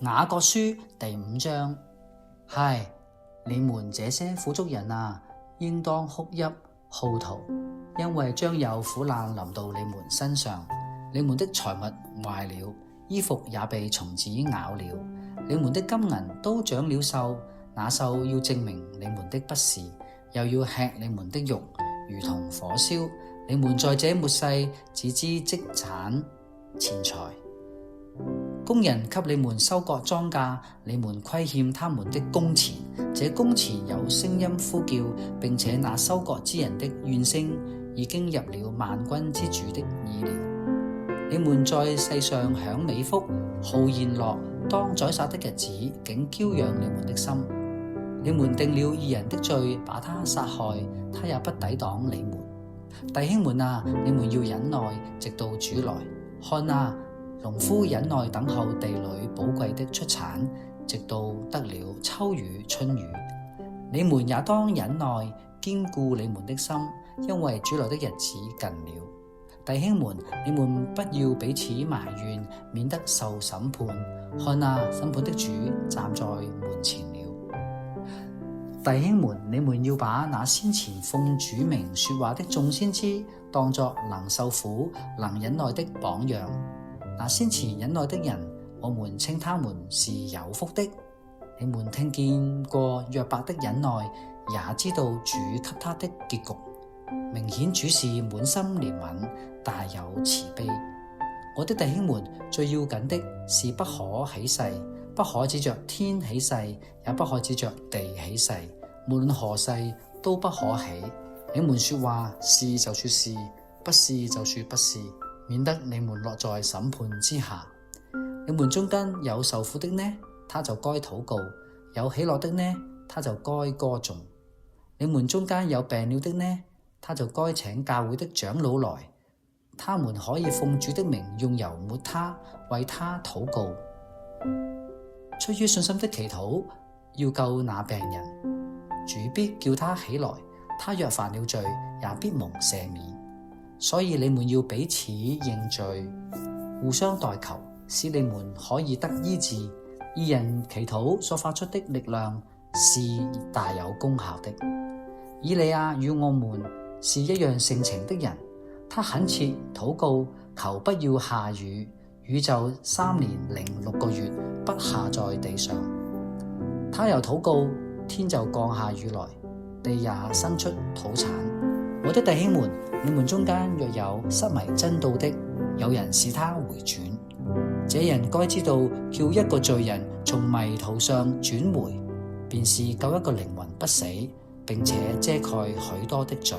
雅各書第5章。唉，你們這些富足人啊，應當哭泣號啕，因為將有苦難臨到你們身上。你們的財物壞了，衣服也被蟲子咬了，你們的金銀都長了銹，那銹要證明你們的不是，又要吃你們的肉，如同火燒。你們在這末世只知積攢錢財，工人給你們收割莊稼，你們虧欠他們的工錢。這工錢有聲音呼叫，並且那收割之人的怨聲已經入了萬軍之主的耳了。你們在世上享美福，好宴樂，當宰殺的日子，竟嬌養你們的心。你們定了義人的罪，把他殺害，他也不抵擋你們。弟兄們啊，你們要忍耐，直到主來。看啊，農夫忍耐等候地裏寶貴的出產，直到得了秋雨春雨。你們也當忍耐，堅固你們的心，因為主來的日子近了。弟兄們，你們不要彼此埋怨，免得受審判。看啊，審判的主站在門前了。弟兄們，你們要把那先前奉主名說話的眾先知，當作能受苦、能忍耐的榜樣。那先前忍耐的人，我們稱他們是有福的。你們聽見過約伯的忍耐，也知道主給他的結局。明顯主是滿心憐憫，大有慈悲。我的弟兄們，最要緊的是不可起誓，不可指着天起誓，也不可指着地起誓，無論何誓都不可起。你們說話是就說是，不是就說不是，免得你們落在審判之下。你們中間有受苦的呢，他就該禱告；有喜樂的呢，他就該歌頌。你們中間有病了的呢，他就該請教會的長老來，他們可以奉主的名用油抹他，為他禱告。出於信心的祈禱，要救那病人，主必叫他起來。他若犯了罪，也必蒙赦免。所以你們要彼此認罪，互相代求，使你們可以得醫治。義人祈禱所發出的力量是大有功效的。以利亞與我們是一樣性情的人，他懇切禱告，求不要下雨，雨就3年6個月不下在地上。他又禱告，天就降下雨來，地也生出土產。我的弟兄們，你們中間若有失迷真道的，有人使他回轉，這人該知道，叫一個罪人從迷途上轉回，便是救一個靈魂不死，並且遮蓋許多的罪。